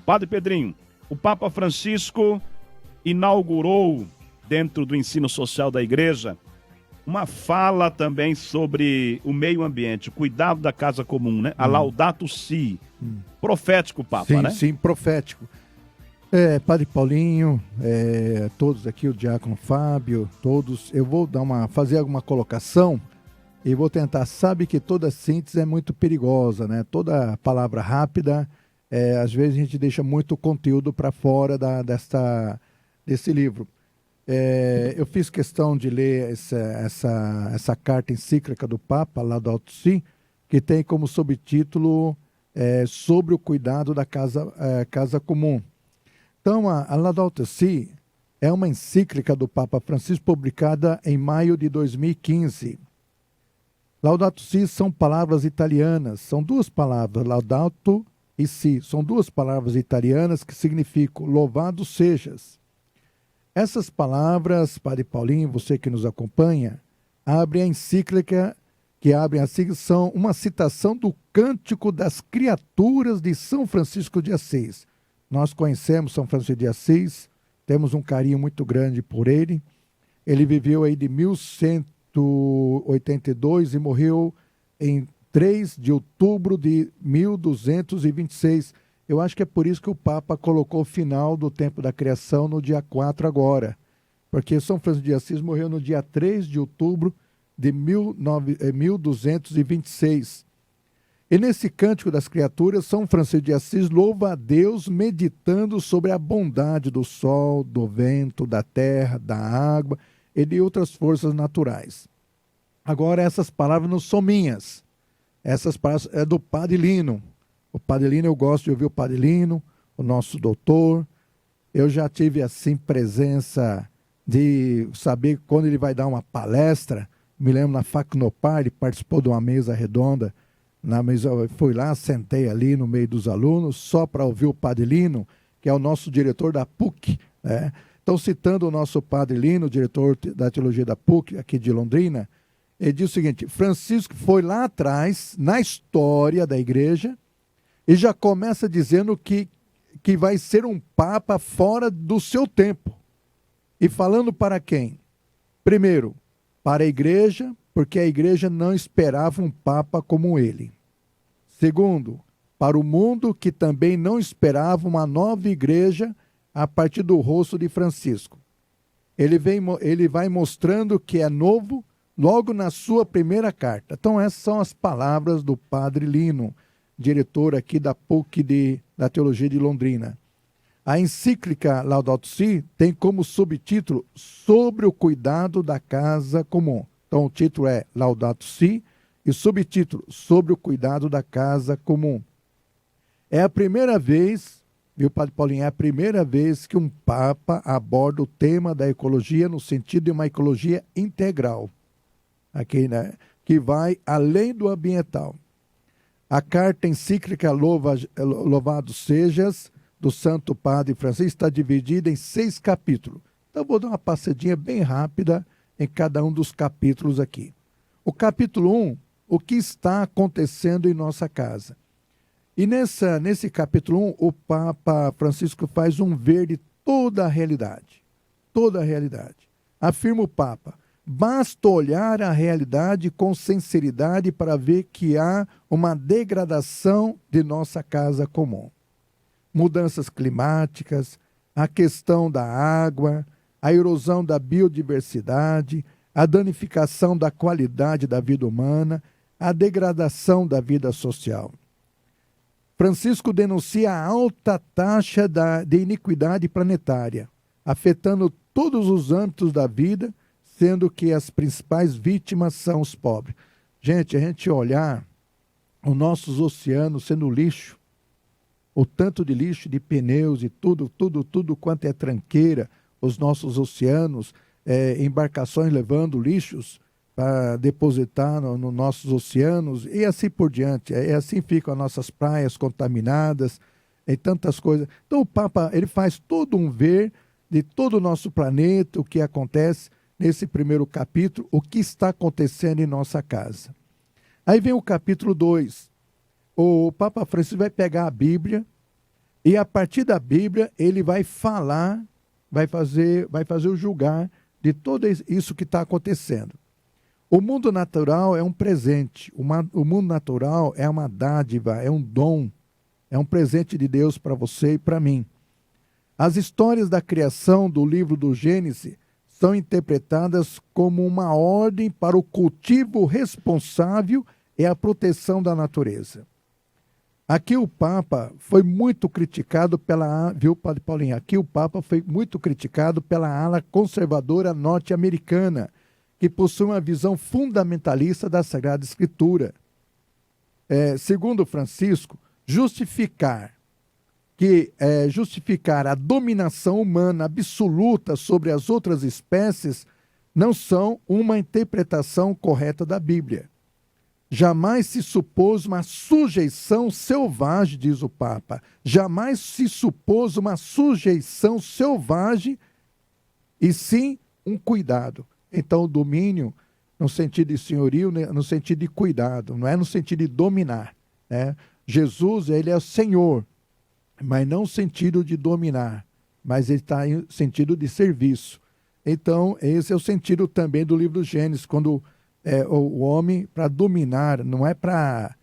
Padre Pedrinho, o Papa Francisco inaugurou, dentro do ensino social da igreja, uma fala também sobre o meio ambiente, o cuidado da casa comum, né? A Laudato Si. Profético, Papa, sim, né? Sim, profético. Padre Paulinho, todos aqui, o Diácono Fábio, todos, eu vou fazer alguma colocação e vou tentar. Sabe que toda síntese é muito perigosa, né? Toda palavra rápida, às vezes a gente deixa muito conteúdo para fora desse livro. Eu fiz questão de ler essa carta encíclica do Papa, Laudato Si, que tem como subtítulo sobre o cuidado da casa comum. Então, a Laudato Si é uma encíclica do Papa Francisco publicada em maio de 2015. Laudato Si são palavras italianas, são duas palavras, Laudato e Si, são duas palavras italianas que significam louvado sejas. Essas palavras, Padre Paulinho, você que nos acompanha, abrem a encíclica, são uma citação do Cântico das Criaturas de São Francisco de Assis. Nós conhecemos São Francisco de Assis, temos um carinho muito grande por ele. Ele viveu aí de 1182 e morreu em 3 de outubro de 1226. Eu acho que é por isso que o Papa colocou o final do tempo da criação no dia 4 agora. Porque São Francisco de Assis morreu no dia 3 de outubro de 1226. E nesse Cântico das Criaturas, São Francisco de Assis louva a Deus meditando sobre a bondade do sol, do vento, da terra, da água e de outras forças naturais. Agora, essas palavras não são minhas. Essas palavras é do Padre Lino. O Padre Lino, eu gosto de ouvir o Padre Lino, o nosso doutor. Eu já tive, assim, presença de saber quando ele vai dar uma palestra. Me lembro na Facnopar, ele participou de uma mesa redonda. Eu fui lá, sentei ali no meio dos alunos, só para ouvir o Padre Lino, que é o nosso diretor da PUC. Né? Então, citando o nosso Padre Lino, diretor da teologia da PUC, aqui de Londrina, ele diz o seguinte: Francisco foi lá atrás, na história da igreja, e já começa dizendo que vai ser um Papa fora do seu tempo. E falando para quem? Primeiro, para a igreja, porque a igreja não esperava um Papa como ele. Segundo, para o mundo, que também não esperava uma nova igreja a partir do rosto de Francisco. Ele vai mostrando que é novo logo na sua primeira carta. Então, essas são as palavras do Padre Lino, diretor aqui da PUC da Teologia de Londrina. A encíclica Laudato Si tem como subtítulo sobre o cuidado da casa comum. Então, o título é Laudato Si e subtítulo sobre o cuidado da casa comum. É a primeira vez, viu, Padre Paulinho, é a primeira vez que um Papa aborda o tema da ecologia no sentido de uma ecologia integral, aqui, né, que vai além do ambiental. A carta encíclica Louvado Sejas, do Santo Padre Francisco, está dividida em 6 capítulos. Então, vou dar uma passadinha bem rápida em cada um dos capítulos aqui. O capítulo 1, o que está acontecendo em nossa casa. E nesse capítulo 1, o Papa Francisco faz um ver de toda a realidade. Toda a realidade. Afirma o Papa: basta olhar a realidade com sinceridade para ver que há uma degradação de nossa casa comum. Mudanças climáticas, a questão da água, a erosão da biodiversidade, a danificação da qualidade da vida humana, a degradação da vida social. Francisco denuncia a alta taxa de iniquidade planetária, afetando todos os âmbitos da vida, sendo que as principais vítimas são os pobres. Gente, a gente olhar os nossos oceanos sendo lixo, o tanto de lixo, de pneus e tudo quanto é tranqueira, os nossos oceanos, embarcações levando lixos para depositar nos nossos oceanos e assim por diante. Assim ficam as nossas praias contaminadas e tantas coisas. Então o Papa ele faz todo um ver de todo o nosso planeta, o que acontece nesse primeiro capítulo, o que está acontecendo em nossa casa. Aí vem o capítulo 2. O Papa Francisco vai pegar a Bíblia E a partir da Bíblia, ele vai falar, vai fazer o julgar de tudo isso que está acontecendo. O mundo natural é um presente, o mundo natural é uma dádiva, é um dom, é um presente de Deus para você e para mim. As histórias da criação do livro do Gênesis são interpretadas como uma ordem para o cultivo responsável e a proteção da natureza. Aqui o Papa foi muito criticado viu, Padre Paulinho? Aqui o Papa foi muito criticado pela ala conservadora norte-americana, que possui uma visão fundamentalista da Sagrada Escritura. Segundo Francisco, justificar a dominação humana absoluta sobre as outras espécies não são uma interpretação correta da Bíblia. Jamais se supôs uma sujeição selvagem, diz o Papa. Jamais se supôs uma sujeição selvagem, e sim um cuidado. Então, o domínio, no sentido de senhorio, no sentido de cuidado, não é no sentido de dominar, né? Jesus, ele é o Senhor, mas não no sentido de dominar, mas ele está em sentido de serviço. Então, esse é o sentido também do livro do Gênesis, quando o homem, para dominar, não é para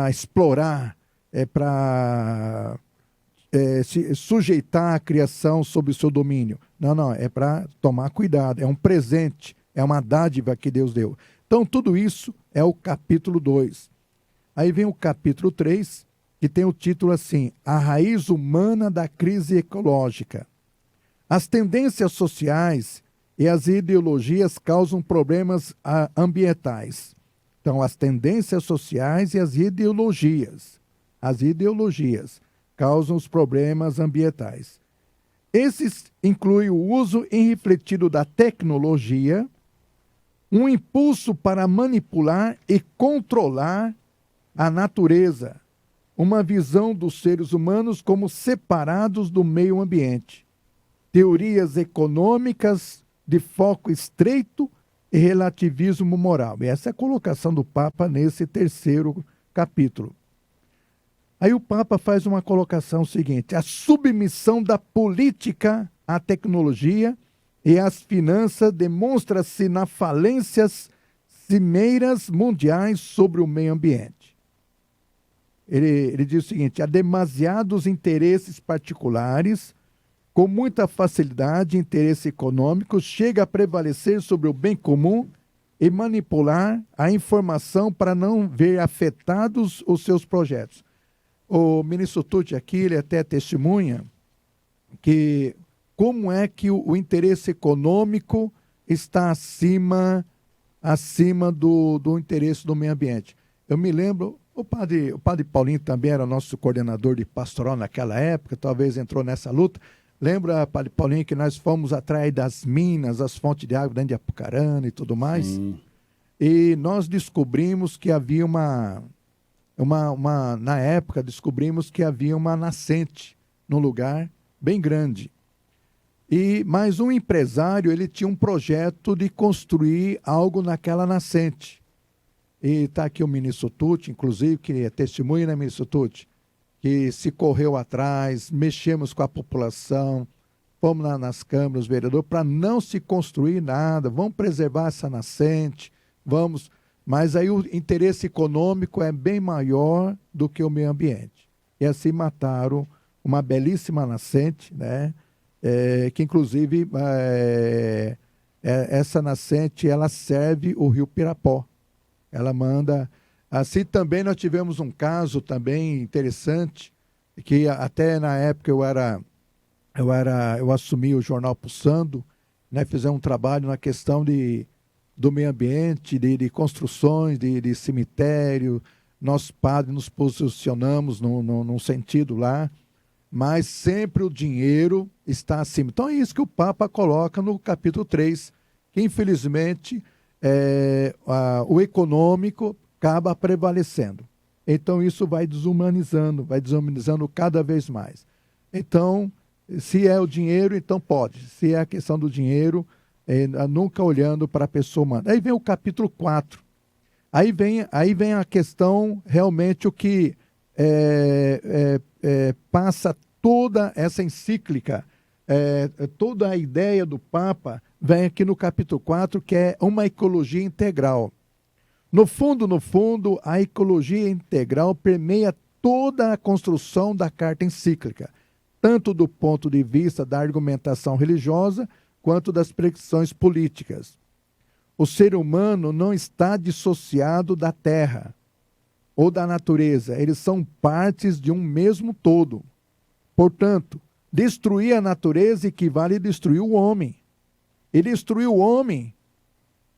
explorar, é para se sujeitar a criação sob o seu domínio. Não, é para tomar cuidado, é um presente, é uma dádiva que Deus deu. Então, tudo isso é o capítulo 2. Aí vem o capítulo 3, que tem o título assim, A Raiz Humana da Crise Ecológica. As tendências sociais e as ideologias causam problemas ambientais. Então, as tendências sociais e as ideologias causam os problemas ambientais. Esses incluem o uso irrefletido da tecnologia, um impulso para manipular e controlar a natureza, uma visão dos seres humanos como separados do meio ambiente, teorias econômicas de foco estreito e relativismo moral. E essa é a colocação do Papa nesse terceiro capítulo. Aí o Papa faz uma colocação seguinte: a submissão da política à tecnologia e às finanças demonstra-se nas falências cimeiras mundiais sobre o meio ambiente. Ele diz o seguinte: há demasiados interesses particulares, com muita facilidade, interesse econômico chega a prevalecer sobre o bem comum e manipular a informação para não ver afetados os seus projetos. O ministro Tucci aqui, ele até testemunha que como é que o interesse econômico está acima do interesse do meio ambiente. Eu me lembro, o padre Paulinho também era nosso coordenador de pastoral naquela época, talvez entrou nessa luta. Lembra, padre Paulinho, que nós fomos atrás das minas, as fontes de água dentro de Apucarana e tudo mais? Sim. E nós descobrimos que havia na época, descobrimos que havia uma nascente num lugar bem grande. Mas um empresário, ele tinha um projeto de construir algo naquela nascente. E está aqui o ministro Tucci, inclusive, que é testemunha, né, ministro Tucci? Que se correu atrás, mexemos com a população, fomos lá nas câmaras, vereador, para não se construir nada, vamos preservar essa nascente, mas aí o interesse econômico é bem maior do que o meio ambiente. E assim mataram uma belíssima nascente, né? Que inclusive essa nascente, ela serve o rio Pirapó. Ela manda... Assim também nós tivemos um caso também interessante, que até na época eu assumi o jornal Pulsando, né, fizemos um trabalho na questão do meio ambiente, de construções, de cemitério. Nós padres nos posicionamos num sentido lá, mas sempre o dinheiro está acima. Então é isso que o Papa coloca no capítulo 3, que infelizmente o econômico acaba prevalecendo. Então, isso vai desumanizando cada vez mais. Então, se é o dinheiro, então pode. Se é a questão do dinheiro, nunca olhando para a pessoa humana. Aí vem o capítulo 4. Aí vem a questão, realmente, o que passa toda essa encíclica, toda a ideia do Papa vem aqui no capítulo 4, que é uma ecologia integral. No fundo, a ecologia integral permeia toda a construção da carta encíclica, tanto do ponto de vista da argumentação religiosa, quanto das prescrições políticas. O ser humano não está dissociado da terra ou da natureza, eles são partes de um mesmo todo. Portanto, destruir a natureza equivale a destruir o homem. E destruir o homem,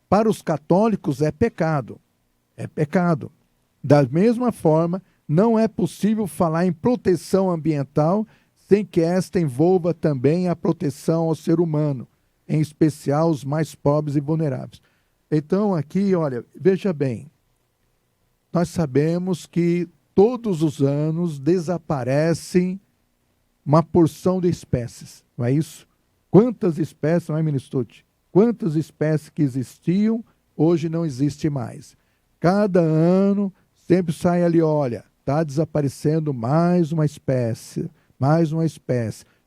para os católicos, é pecado. É pecado. Da mesma forma, não é possível falar em proteção ambiental sem que esta envolva também a proteção ao ser humano, em especial os mais pobres e vulneráveis. Então, aqui, olha, veja bem, nós sabemos que todos os anos desaparecem uma porção de espécies, não é isso? Quantas espécies, não é, ministro Tucci? Quantas espécies que existiam, hoje não existe mais. Cada ano, sempre sai ali, olha, está desaparecendo mais uma espécie,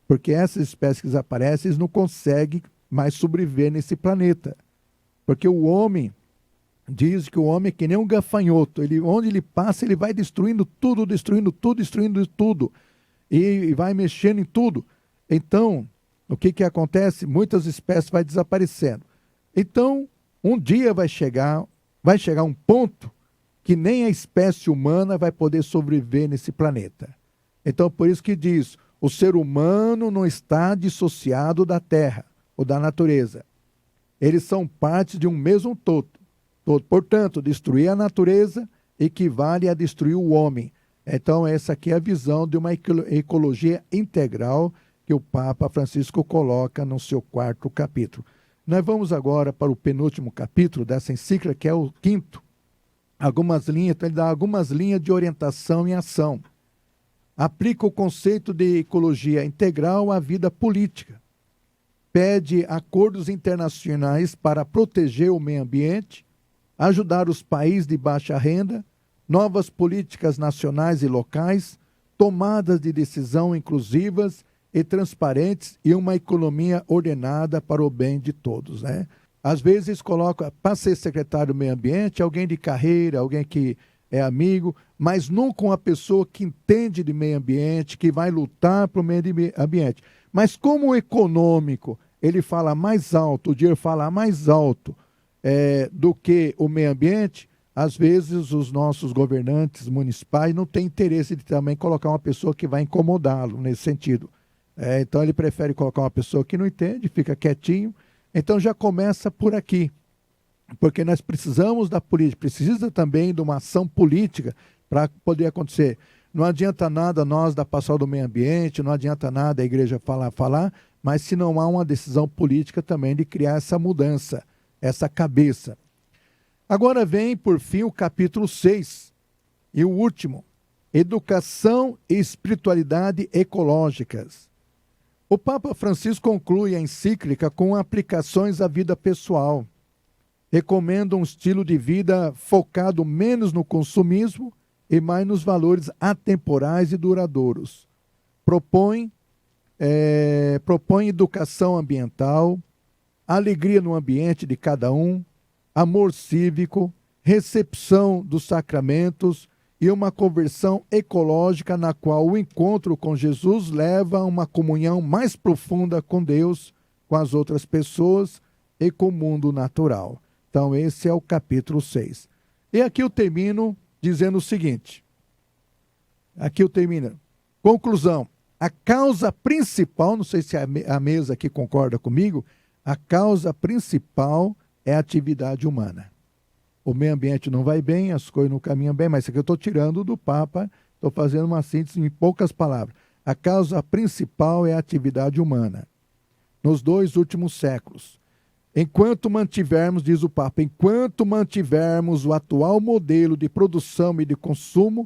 porque essas espécies que desaparecem, eles não conseguem mais sobreviver nesse planeta. Porque o homem, diz que o homem é que nem um gafanhoto, onde ele passa, ele vai destruindo tudo, e vai mexendo em tudo. Então, o que acontece? Muitas espécies vão desaparecendo. Então, um dia vai chegar um ponto que nem a espécie humana vai poder sobreviver nesse planeta. Então, por isso que diz, o ser humano não está dissociado da terra ou da natureza. Eles são parte de um mesmo todo. Portanto, destruir a natureza equivale a destruir o homem. Então, essa aqui é a visão de uma ecologia integral que o Papa Francisco coloca no seu 4º capítulo. Nós vamos agora para o penúltimo capítulo dessa encíclica, que é o 5º. Ele dá algumas linhas de orientação e ação. Aplica o conceito de ecologia integral à vida política. Pede acordos internacionais para proteger o meio ambiente, ajudar os países de baixa renda, novas políticas nacionais e locais, tomadas de decisão inclusivas e transparentes e uma economia ordenada para o bem de todos, né? Às vezes coloca, para ser secretário do meio ambiente, alguém de carreira, alguém que é amigo, mas nunca uma pessoa que entende de meio ambiente, que vai lutar para o meio ambiente. Mas como o econômico, ele fala mais alto, o dinheiro fala mais alto do que o meio ambiente, às vezes os nossos governantes municipais não têm interesse de também colocar uma pessoa que vai incomodá-lo nesse sentido. Então ele prefere colocar uma pessoa que não entende, fica quietinho. Então já começa por aqui, porque nós precisamos da política, precisa também de uma ação política para poder acontecer. Não adianta nada nós da Pastoral do Meio Ambiente, não adianta nada a igreja falar, mas se não há uma decisão política também de criar essa mudança, essa cabeça. Agora vem, por fim, o capítulo 6, e o último, Educação e Espiritualidade Ecológicas. O Papa Francisco conclui a encíclica com aplicações à vida pessoal. Recomenda um estilo de vida focado menos no consumismo e mais nos valores atemporais e duradouros. Propõe educação ambiental, alegria no ambiente de cada um, amor cívico, recepção dos sacramentos e uma conversão ecológica na qual o encontro com Jesus leva a uma comunhão mais profunda com Deus, com as outras pessoas e com o mundo natural. Então esse é o capítulo 6. E aqui eu termino dizendo o seguinte. Conclusão. A causa principal, não sei se a mesa aqui concorda comigo, a causa principal é a atividade humana. O meio ambiente não vai bem, as coisas não caminham bem, mas isso aqui eu estou tirando do Papa, estou fazendo uma síntese em poucas palavras. A causa principal é a atividade humana. Nos 2 últimos séculos. Enquanto mantivermos, diz o Papa, enquanto mantivermos o atual modelo de produção e de consumo,